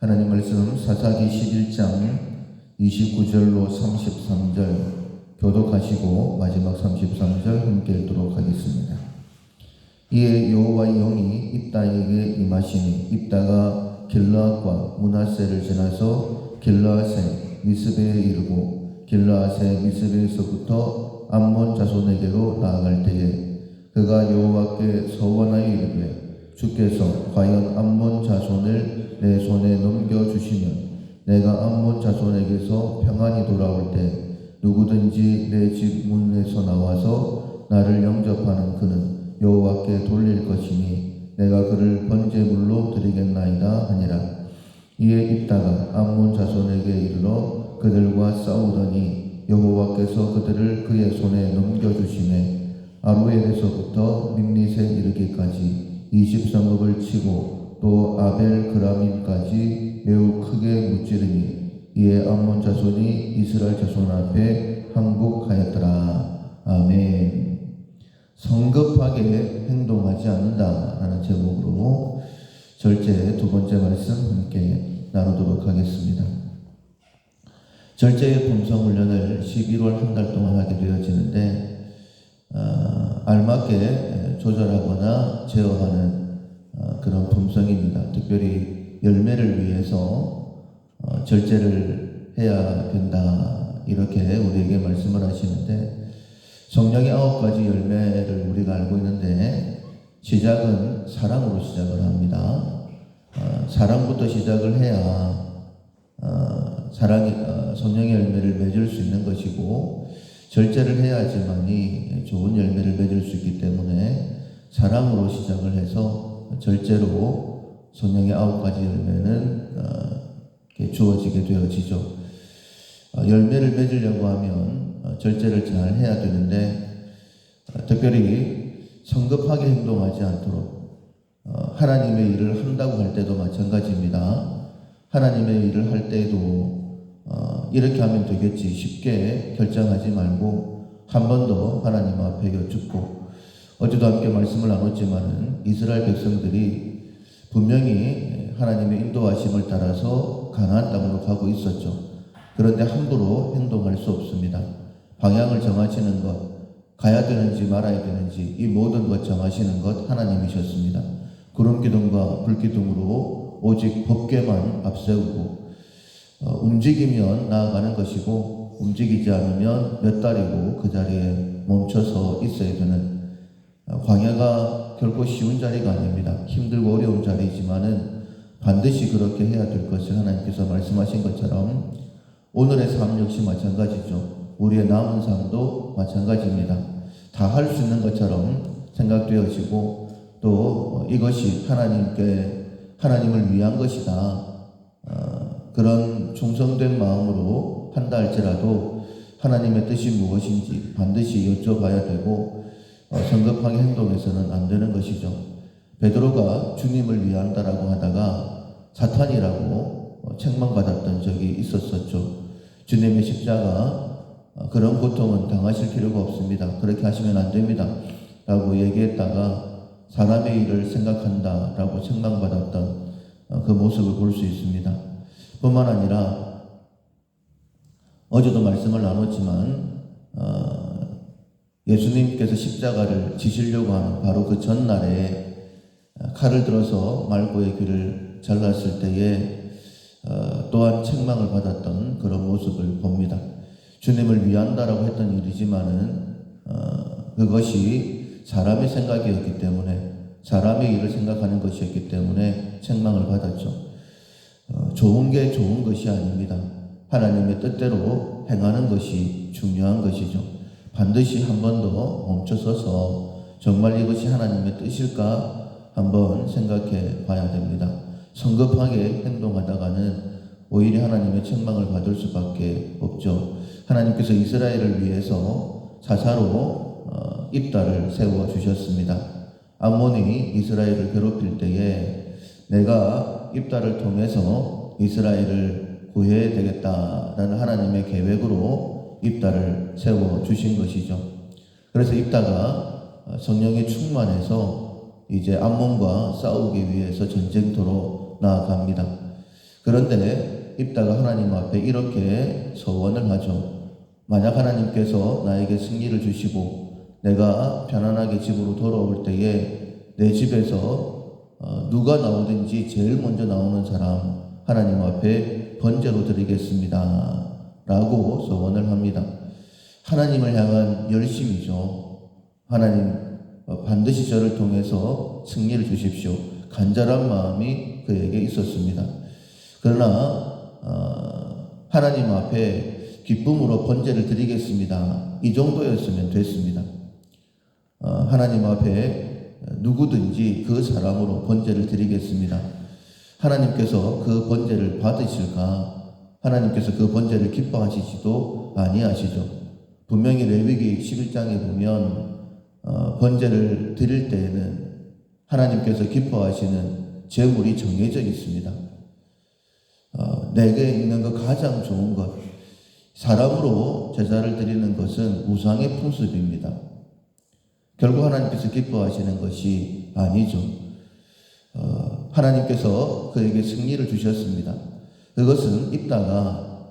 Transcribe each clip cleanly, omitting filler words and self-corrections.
하나님 말씀 사사기 11장 29절로 33절 교독하시고 마지막 33절 함께 읽도록 하겠습니다. 이에 여호와의 영이 입다에게 임하시니 입다가 길르앗과 므낫세를 지나서 길르앗의 미스베에 이르고 길르앗의 미스베에서부터 암몬 자손에게로 나아갈 때에 그가 여호와께 서원하여 이르되 주께서 과연 암몬 자손을 내 손에 넘겨주시면 내가 암몬 자손에게서 평안히 돌아올 때 누구든지 내 집 문에서 나와서 나를 영접하는 그는 여호와께 돌릴 것이니 내가 그를 번제물로 드리겠나이다 하니라. 이에 입다가 암몬 자손에게 이르러 그들과 싸우더니 여호와께서 그들을 그의 손에 넘겨주시매 아로엘에서부터 밋릿에 이르기까지 20성읍을 치고 또 아벨 그라밈까지 매우 크게 무찌르니 이에 암몬 자손이 이스라엘 자손 앞에 항복하였더라. 아멘. 성급하게 행동하지 않는다라는 제목으로 절제 두 번째 말씀 함께 나누도록 하겠습니다. 절제의 품성 훈련을 11월 한 달 동안 하게 되어지는데 알맞게 조절하거나 제어하는 그런 품성입니다. 특별히 열매를 위해서 절제를 해야 된다 이렇게 우리에게 말씀을 하시는데 성령의 9가지 열매를 우리가 알고 있는데 시작은 사랑으로 시작을 합니다. 사랑부터 시작을 해야 성령의 열매를 맺을 수 있는 것이고 절제를 해야지만이 좋은 열매를 맺을 수 있기 때문에 사랑으로 시작을 해서 절제로 성령의 9가지 열매는 주어지게 되어지죠. 열매를 맺으려고 하면 절제를 잘 해야 되는데 특별히 성급하게 행동하지 않도록 하나님의 일을 한다고 할 때도 마찬가지입니다. 하나님의 일을 할 때도 이렇게 하면 되겠지 쉽게 결정하지 말고 한 번 더 하나님 앞에 여쭙고 어제도 함께 말씀을 나눴지만은 이스라엘 백성들이 분명히 하나님의 인도하심을 따라서 가나안 땅으로 가고 있었죠. 그런데 함부로 행동할 수 없습니다. 방향을 정하시는 것, 가야 되는지 말아야 되는지 이 모든 것 정하시는 것 하나님이셨습니다. 구름 기둥과 불 기둥으로 오직 법궤만 앞세우고 움직이면 나아가는 것이고 움직이지 않으면 몇 달이고 그 자리에 멈춰서 있어야 되는 광야가 결코 쉬운 자리가 아닙니다. 힘들고 어려운 자리이지만은 반드시 그렇게 해야 될 것을 하나님께서 말씀하신 것처럼 오늘의 삶 역시 마찬가지죠. 우리의 남은 삶도 마찬가지입니다. 다 할 수 있는 것처럼 생각되어지고 또 이것이 하나님을 위한 것이다. 그런 충성된 마음으로 한다 할지라도 하나님의 뜻이 무엇인지 반드시 여쭤봐야 되고 성급하게 행동해서는 안 되는 것이죠. 베드로가 주님을 위한다라고 하다가 사탄이라고 책망받았던 적이 있었었죠. 주님의 십자가 그런 고통은 당하실 필요가 없습니다. 그렇게 하시면 안 됩니다. 라고 얘기했다가 사람의 일을 생각한다 라고 책망받았던 그 모습을 볼 수 있습니다. 뿐만 아니라 어제도 말씀을 나눴지만 예수님께서 십자가를 지시려고 하는 바로 그 전날에 칼을 들어서 말고의 귀를 잘랐을 때에 또한 책망을 받았던 그런 모습을 봅니다. 주님을 위한다라고 했던 일이지만은 그것이 사람의 생각이었기 때문에 사람의 일을 생각하는 것이었기 때문에 책망을 받았죠. 좋은 게 좋은 것이 아닙니다. 하나님의 뜻대로 행하는 것이 중요한 것이죠. 반드시 한 번 더 멈춰서서 정말 이것이 하나님의 뜻일까 한번 생각해 봐야 됩니다. 성급하게 행동하다가는 오히려 하나님의 책망을 받을 수밖에 없죠. 하나님께서 이스라엘을 위해서 사사로 입다를 세워 주셨습니다. 암몬이 이스라엘을 괴롭힐 때에 내가 입다를 통해서 이스라엘을 구해야 되겠다라는 하나님의 계획으로 입다를 세워 주신 것이죠. 그래서 입다가 성령이 충만해서 이제 암몬과 싸우기 위해서 전쟁터로 나아갑니다. 그런데 입다가 하나님 앞에 이렇게 소원을 하죠. 만약 하나님께서 나에게 승리를 주시고 내가 편안하게 집으로 돌아올 때에 내 집에서 누가 나오든지 제일 먼저 나오는 사람 하나님 앞에 번제로 드리겠습니다 라고 소원을 합니다. 하나님을 향한 열심이죠. 하나님 반드시 저를 통해서 승리를 주십시오. 간절한 마음이 그에게 있었습니다. 그러나 하나님 앞에 기쁨으로 번제를 드리겠습니다. 이 정도였으면 됐습니다. 하나님 앞에 누구든지 그 사람으로 번제를 드리겠습니다. 하나님께서 그 번제를 받으실까? 하나님께서 그 번제를 기뻐하시지도 아니하시죠. 분명히 레위기 11장에 보면 번제를 드릴 때에는 하나님께서 기뻐하시는 제물이 정해져 있습니다. 내게 있는 것 가장 좋은 것, 사람으로 제사를 드리는 것은 우상의 풍습입니다. 결국 하나님께서 기뻐하시는 것이 아니죠. 하나님께서 그에게 승리를 주셨습니다. 그것은 입다가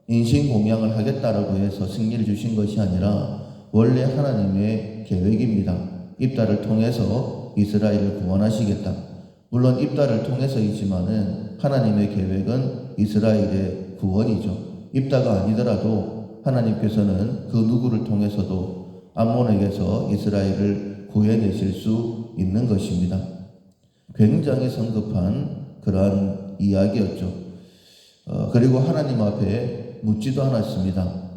인신공양을 하겠다라고 해서 승리를 주신 것이 아니라 원래 하나님의 계획입니다. 입다를 통해서 이스라엘을 구원하시겠다. 물론 입다를 통해서이지만은 하나님의 계획은 이스라엘의 구원이죠. 입다가 아니더라도 하나님께서는 그 누구를 통해서도 암몬에게서 이스라엘을 구해내실 수 있는 것입니다. 굉장히 성급한 그러한 이야기였죠. 그리고 하나님 앞에 묻지도 않았습니다.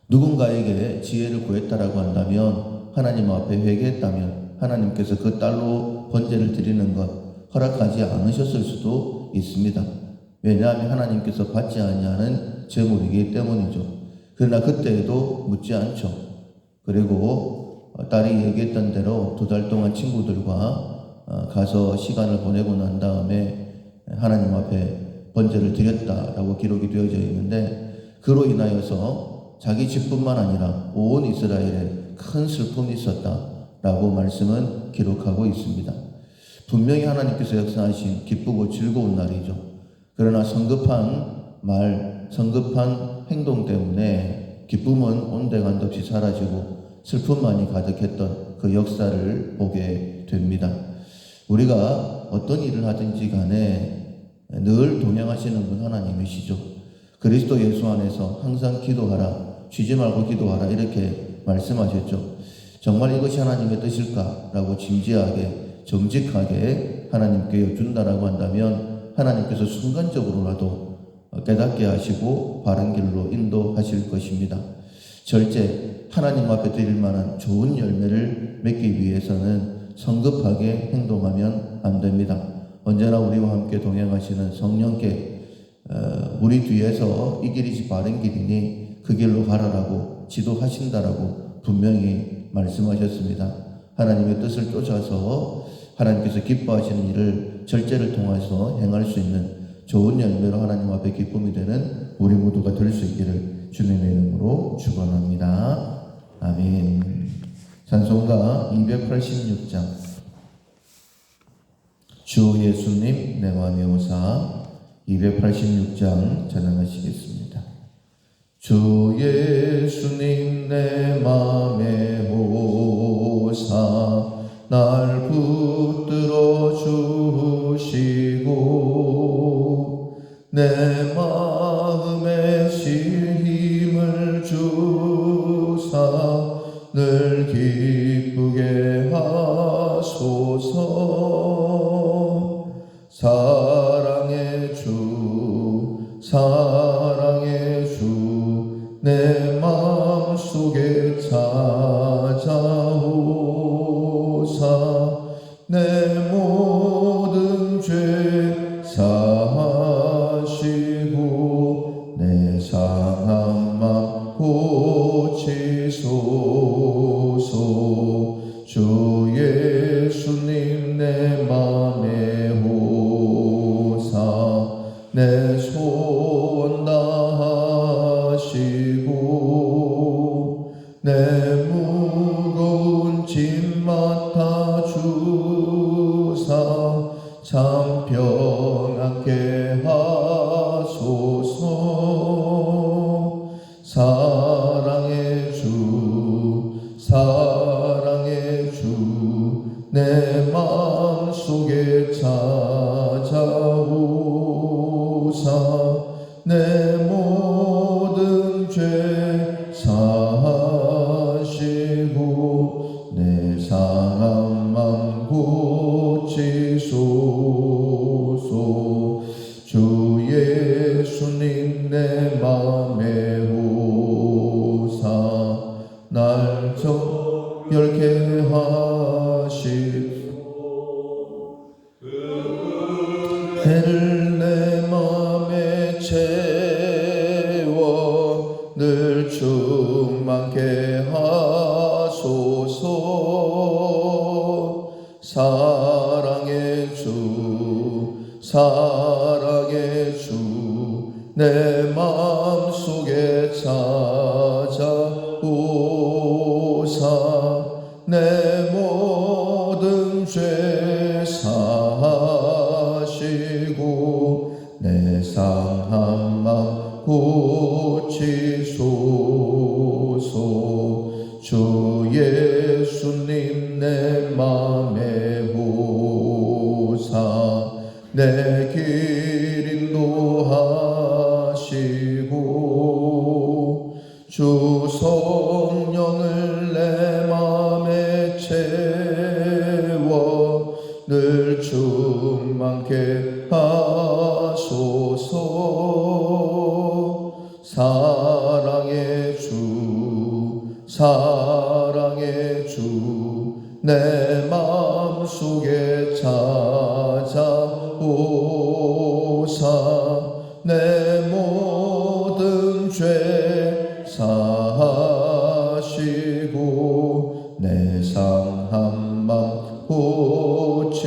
누군가에게 지혜를 구했다라고 한다면, 하나님 앞에 회개했다면 하나님께서 그 딸로 번제를 드리는 것 허락하지 않으셨을 수도 있습니다. 왜냐하면 하나님께서 받지 아니하는 제물이기 때문이죠. 그러나 그때에도 묻지 않죠. 그리고 딸이 얘기했던 대로 2달 동안 친구들과 가서 시간을 보내고 난 다음에 하나님 앞에 번제를 드렸다라고 기록이 되어져 있는데, 그로 인하여서 자기 집뿐만 아니라 온 이스라엘에 큰 슬픔이 있었다라고 말씀은 기록하고 있습니다. 분명히 하나님께서 역사하신 기쁘고 즐거운 날이죠. 그러나 성급한 말, 성급한 행동 때문에 기쁨은 온데간도 없이 사라지고 슬픔만이 가득했던 그 역사를 보게 됩니다. 우리가 어떤 일을 하든지 간에 늘 동행하시는 분 하나님이시죠. 그리스도 예수 안에서 항상 기도하라, 쉬지 말고 기도하라 이렇게 말씀하셨죠. 정말 이것이 하나님의 뜻일까라고 진지하게 정직하게 하나님께 여쭌다라고 한다면 하나님께서 순간적으로라도 깨닫게 하시고 바른 길로 인도하실 것입니다. 절제, 하나님 앞에 드릴 만한 좋은 열매를 맺기 위해서는 성급하게 행동하면 안 됩니다. 언제나 우리와 함께 동행하시는 성령께 우리 뒤에서 이 길이 바른 길이니 그 길로 가라라고 지도하신다라고 분명히 말씀하셨습니다. 하나님의 뜻을 쫓아서 하나님께서 기뻐하시는 일을 절제를 통해서 행할 수 있는 좋은 열매로 하나님 앞에 기쁨이 되는 우리 모두가 될 수 있기를 주님의 이름으로 축원합니다. 아멘. 찬송가 286장 주 예수님 내 맘에 오사 286장 찬양하시겠습니다. 주 예수님 내 맘에 오사 날 붙들어 주시고 내 마음에 쉴 힘을 주사 늘 기쁘게 하소서. 사랑의 주 사랑의 주 내 마음속에 찾아오사 내 모든 죄 사하시고 내 상한 맘 고치소서. 주 예수님 내 맘에 오사 내 소원 평안케 하소서. 사랑의 주 사랑의 주 내 마음속에 찾아오사 내 모든 죄 사하시고 내 상한 맘 고치소서. 주 예수님 내 맘에 오사 날 정결케 하시고 해를 내 맘에 채워 늘 충만케 하소서. 사랑의 주 사랑의 주 내 마음속에 찾아오사 내 모든 죄 사하시고 내 상한 맘 고치소서. 주 예수님 내 맘에 오사 내 길 인도하시고 주 성령을 내 맘에 채워 늘 충만케 하소서. 사랑의 주 사랑의 주 내 마음속에 찾아오사 내 모든 죄 사하시고 내 상한 맘 고치소서.